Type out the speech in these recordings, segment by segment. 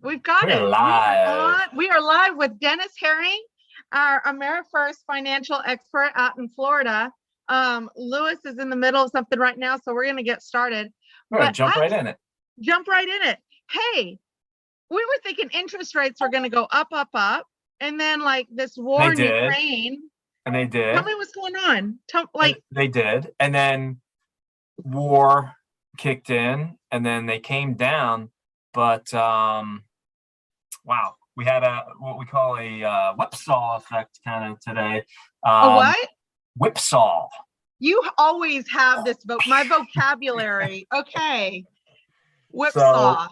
We've got We're it. live. We are live with Dennis Herring, our AmeriFirst financial expert out in Florida. Lewis is in the middle of something right now, so we're going to get started. We're gonna But jump right in it. jump right in it. Hey, we were thinking interest rates were going to go up, up, up, and then like this war They in did. Ukraine. And they did. Tell me what's going on. They did. And then war kicked in, and then they came down. But wow, we had what we call a whipsaw effect kind of today. A what? Whipsaw. You always have this my vocabulary. Okay. Whipsaw.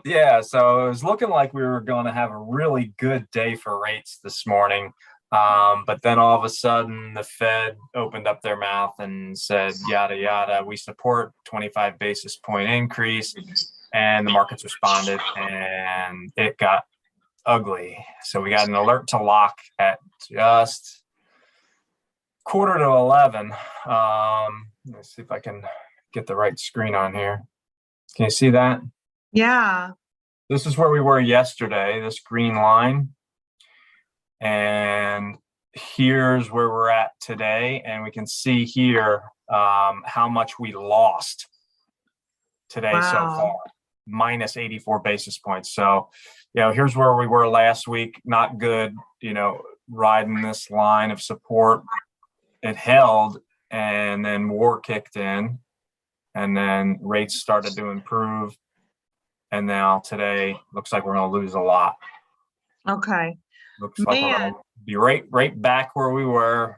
Yeah, so it was looking like we were going to have a really good day for rates this morning. But then all of a sudden the Fed opened up their mouth and said, yada, yada, we support 25 basis point increase. And the markets responded and it got ugly. So we got an alert to lock at just 10:45. Let's see if I can get the right screen on here. Can you see that? Yeah. This is where we were yesterday, this green line. And here's where we're at today. And we can see here how much we lost today so far, minus 84 basis points. So, here's where we were last week. Not good, riding this line of support. It held, and then war kicked in, and then rates started to improve. And now today looks like we're going to lose a lot. Okay. Looks like we're going to be right back where we were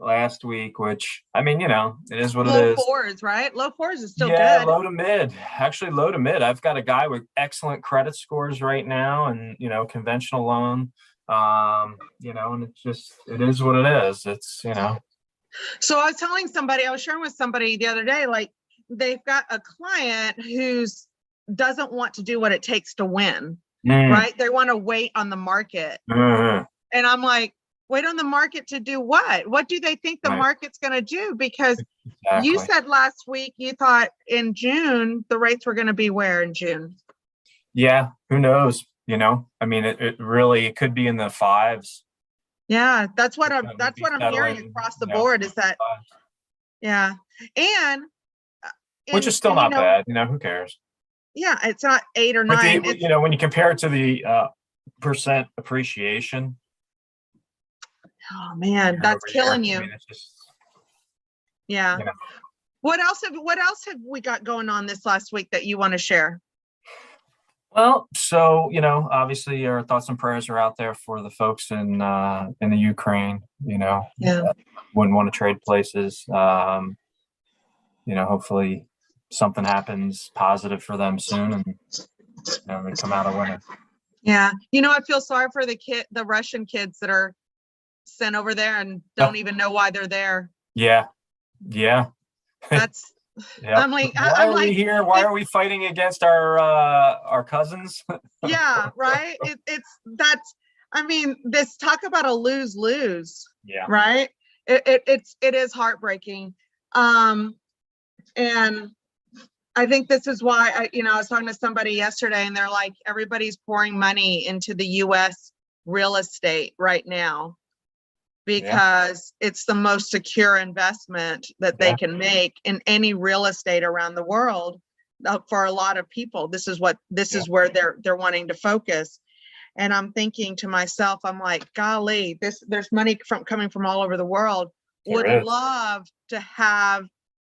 last week, which, I mean, it is what it is. Low fours, right? Low fours is still good. Yeah, low to mid. Actually, low to mid. I've got a guy with excellent credit scores right now and, conventional loan, and it is what it is. It's, So I was sharing with somebody the other day, like they've got a client who's doesn't want to do what it takes to win, right? They want to wait on the market. And I'm like, wait on the market to do what? What do they think the market's going to do? Because you said last week you thought in June the rates were going to be where in June? Yeah, who knows? I mean, it could be in the fives. Yeah, that's what I'm hearing across the board is that. Yeah, and which is still not bad. Who cares? Yeah, it's not 8 or 9. When you compare it to the percent appreciation. Oh man, that's killing you. I mean, it's just, yeah. What else have we got going on this last week that you want to share? Well, so obviously our thoughts and prayers are out there for the folks in the Ukraine. Yeah. Wouldn't want to trade places. Hopefully something happens positive for them soon, and they come out a winner. Yeah, I feel sorry for the Russian kids that are sent over there and don't even know why they're there. Yeah. That's. Yep. I'm like, why are we here? Why are we fighting against our cousins? Yeah, right. This talk about a lose-lose. Yeah. Right. It is heartbreaking. And I think this is why I was talking to somebody yesterday and they're like, everybody's pouring money into the US real estate right now because it's the most secure investment that they can make in any real estate around the world. For a lot of people, this is where they're wanting to focus. And I'm thinking to myself, I'm like, golly, there's money coming from all over the world. Would love to have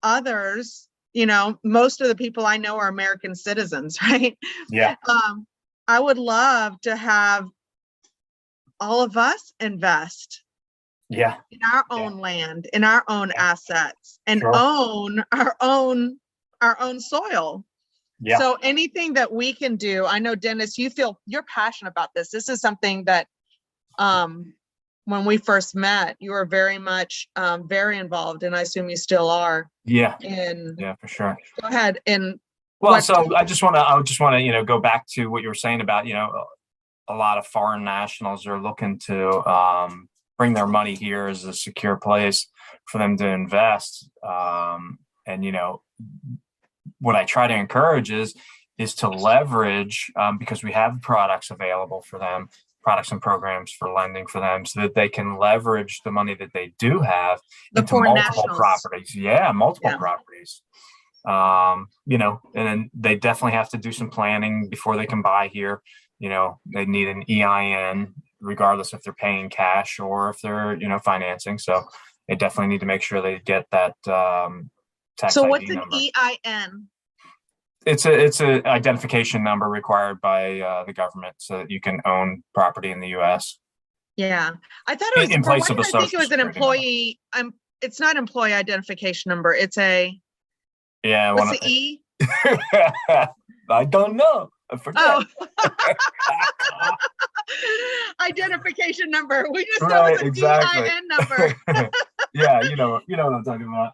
others, most of the people I know are American citizens, right? Yeah. I would love to have all of us invest in our own land, in our own assets, and own our own soil. Yeah. So anything that we can do, I know, Dennis, you're passionate about this. This is something that when we first met, you were very much very involved, and I assume you still are. Yeah. Yeah, for sure. Go ahead. And so I just want to go back to what you were saying about a lot of foreign nationals are looking to bring their money here as a secure place for them to invest. And what I try to encourage is is to leverage, because we have products available for them, products and programs for lending for them, so that they can leverage the money that they do have The into foreign multiple nationals. properties. Yeah, multiple Yeah. properties. And then they definitely have to do some planning before they can buy here. They need an EIN, regardless if they're paying cash or if they're, financing. So they definitely need to make sure they get that tax So ID what's an number. EIN? It's a identification number required by the government so that you can own property in the U.S. Yeah, I thought it was in place of a I think it social was an security employee. It's not employee identification number. It's a Yeah. what's the E? I don't know. I forget. Oh, identification number. We just know Right, it's an exactly. EIN number. Yeah, you know what I'm talking about.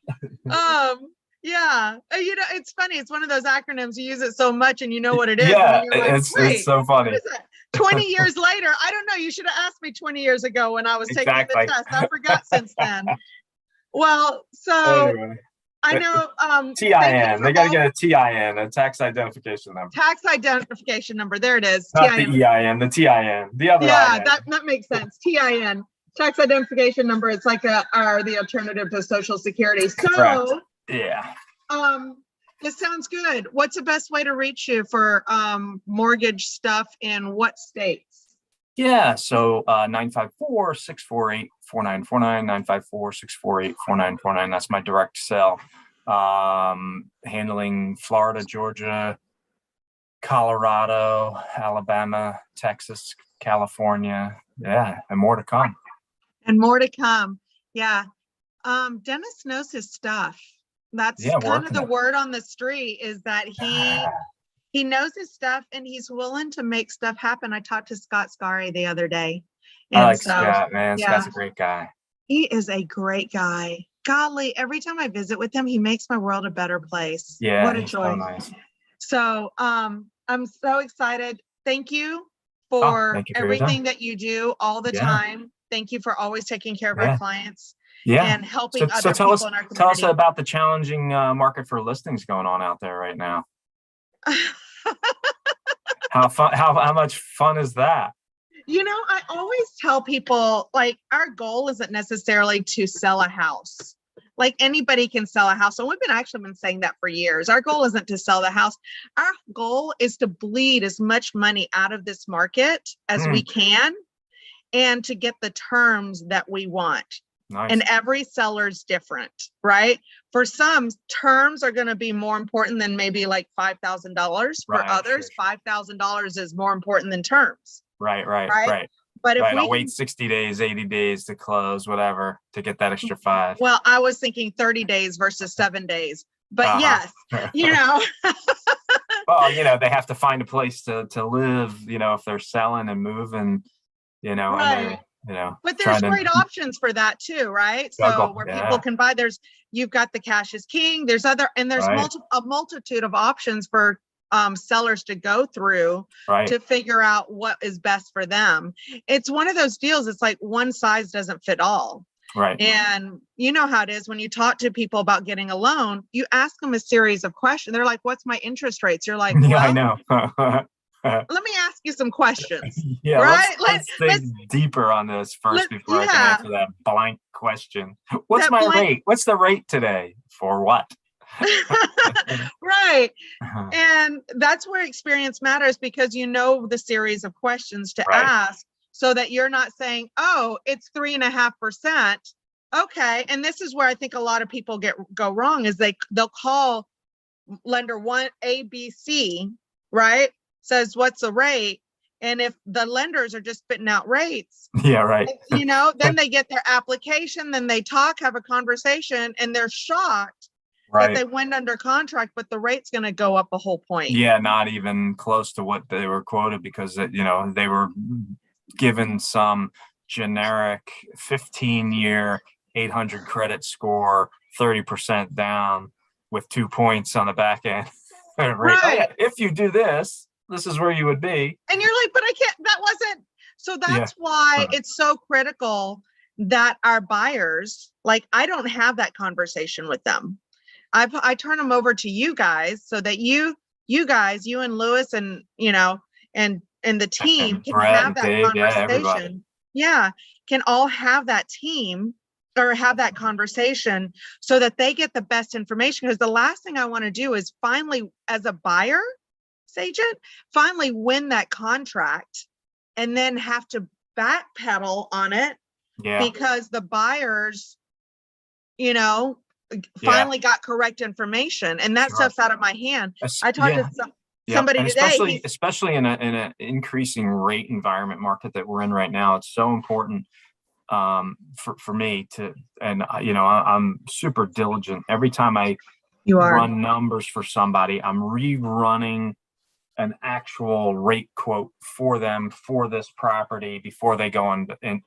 Yeah. It's funny. It's one of those acronyms. You use it so much and you know what it is. Yeah, And then you're like, it's wait, so funny. what is that? 20 years later, I don't know. You should have asked me 20 years ago when I was taking Exactly. the test. I forgot since then. Well, so Anyway, I know. Thank you TIN. for They got to all- get a TIN, a tax identification number. tax identification number. There it is. Not TIN. the EIN, the TIN, the other Yeah, IN. that makes sense. TIN, tax identification number. It's like the alternative to Social Security. So, Correct. Yeah. this sounds good. What's the best way to reach you for mortgage stuff in what states? Yeah, so 954-648-4949, 954-648-4949. That's my direct cell. Handling Florida, Georgia, Colorado, Alabama, Texas, California. Yeah, and more to come. And more to come. Yeah. Dennis knows his stuff. That's kind of the word on the street, is that he knows his stuff and he's willing to make stuff happen. I talked to Scott Scari the other day. I like Scott, man. Yeah. Scott's a great guy. He is a great guy. Golly, every time I visit with him, he makes my world a better place. Yeah, what a he's joy. so nice. So I'm so excited. Thank you for everything that you do all the time. Thank you for always taking care of our clients and helping other people in our community. Tell us about the challenging market for listings going on out there right now. How much fun is that? I always tell people, like, our goal isn't necessarily to sell a house. Like, anybody can sell a house. And we've been saying that for years. Our goal isn't to sell the house. Our goal is to bleed as much money out of this market as we can and to get the terms that we want. Nice. And every seller's different, right? For some, terms are going to be more important than maybe like $5,000. For others, $5,000 is more important than terms. Right. But if I'll wait 60 days, 80 days to close, whatever, to get that extra 5. Well, I was thinking 30 days versus 7 days. But yes, Well, they have to find a place to live, if they're selling and moving, right. But there's great options for that too, right? So where people can buy, you've got the cash is king. There's a multitude of options for sellers to go through to figure out what is best for them. It's one of those deals. It's like one size doesn't fit all. Right. And you know how it is when you talk to people about getting a loan, you ask them a series of questions. They're like, what's my interest rates? You're like, well, yeah, I know. Let me ask you some questions. Yeah, right? Let's dig deeper on this first before I can answer that blank question. What's my rate? What's the rate today? For what? Right. And that's where experience matters, because the series of questions to ask, so that you're not saying, oh, it's 3.5%. Okay. And this is where I think a lot of people go wrong, is they'll call lender one ABC, right? Says, what's the rate? And if the lenders are just spitting out rates, then they get their application, then they have a conversation, and they're shocked that they went under contract, but the rate's going to go up a whole point. Yeah, not even close to what they were quoted, because they were given some generic 15-year 800 credit score, 30% down with 2 points on the back end. Right. If you do this is where you would be. And you're like, but I can't, that wasn't. So that's why it's so critical that our buyers, like, I don't have that conversation with them. I turn them over to you guys so that you you guys, you and Lewis and, and the team can Brett have and that Dave, yeah, everybody. conversation. Yeah, can all have that team or have that conversation so that they get the best information. Because the last thing I want to do is finally, as a buyer agent, finally win that contract and then have to backpedal on it Yeah, because the buyers, finally got correct information, and that sure. stuff's out of my hand. Es- I talked yeah. to Yeah, somebody and today. especially in an increasing rate environment market that we're in right now, it's so important for me to, and I'm super diligent. Every time I You are. run numbers for somebody, I'm rerunning an actual rate quote for them for this property before they go even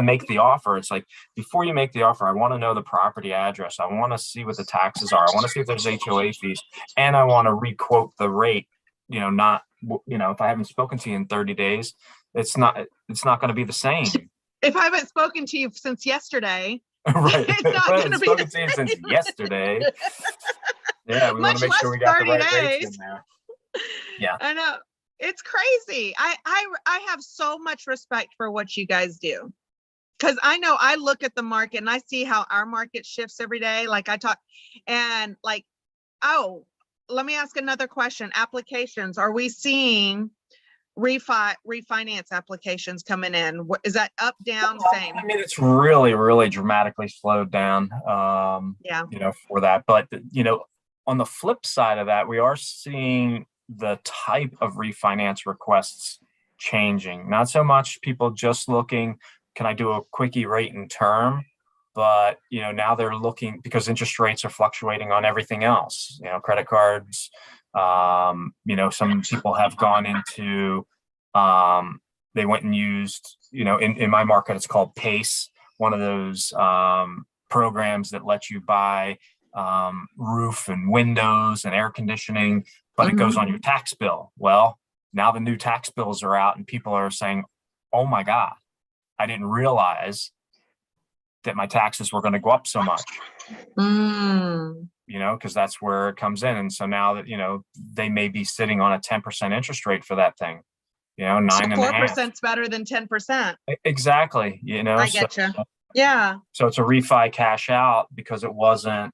make the offer. It's like, before you make the offer, I want to know the property address. I want to see what the taxes are. I want to see if there's HOA fees, and I want to requote the rate. Not if I haven't spoken to you in 30 days, it's not going to be the same. If I haven't spoken to you since yesterday, right? It's not going to be spoken to you since yesterday. Yeah, we want to make sure we got the right rates in there. Yeah, I know, it's crazy. I have so much respect for what you guys do, because I know I look at the market and I see how our market shifts every day. Like I talk, and like, oh, let me ask another question. Applications, are we seeing refinance applications coming in? Is that up, down, same? I mean, it's really, really dramatically slowed down. Yeah. For that, but on the flip side of that, we are seeing the type of refinance requests changing. Not so much people just looking, can I do a quickie rate and term? But, now they're looking, because interest rates are fluctuating on everything else, credit cards. Some people have gone into, they went and used, in my market, it's called PACE, one of those programs that let you buy roof and windows and air conditioning, but it goes on your tax bill. Well, now the new tax bills are out and people are saying, oh my God, I didn't realize that my taxes were going to go up so much. Because that's where it comes in. And so now that, they may be sitting on a 10% interest rate for that thing, 9.5%. 4% better than 10%. Exactly. I get you. Yeah. So it's a refi cash out because it wasn't,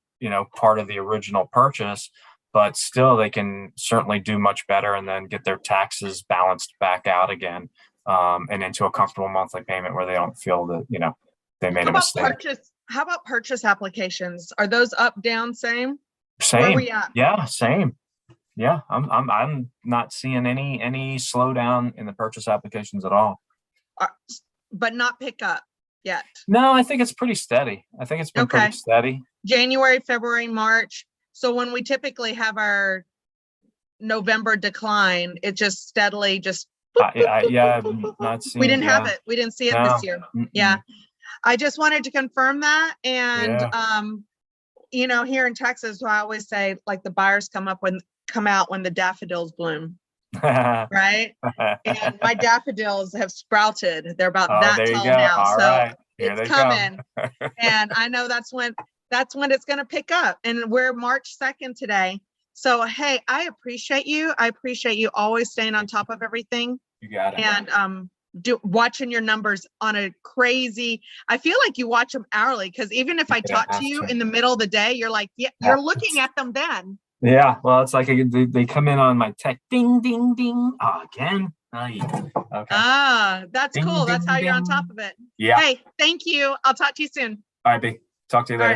part of the original purchase, but still they can certainly do much better and then get their taxes balanced back out again, and into a comfortable monthly payment where they don't feel that, they made a mistake. How about purchase applications? Are those up, down, same? Same. Where are we at? Yeah, same. Yeah, I'm not seeing any slowdown in the purchase applications at all. But not pick up yet. No, I think it's pretty steady. I think it's been pretty steady. January, February, March. So when we typically have our November decline, it just steadily just. Not seeing. We didn't have it. We didn't see it this year. Yeah. I just wanted to confirm that. And, here in Texas, I always say, like, the buyers come out when the daffodils bloom. Right. And my daffodils have sprouted. They're about that tall now. All so right. it's coming. And I know that's when it's going to pick up. And we're March 2nd today. So, hey, I appreciate you. I appreciate you always staying on top of everything. You got it. And watching your numbers on a crazy, I feel like you watch them hourly, because even if I talk to you in the middle of the day, you're like, you're looking at them then. Yeah, well, it's like they come in on my tech, ding, ding, ding, again. Okay. That's cool. That's how you're on top of it. Yeah. Hey, thank you. I'll talk to you soon. All right, B. Talk to you later.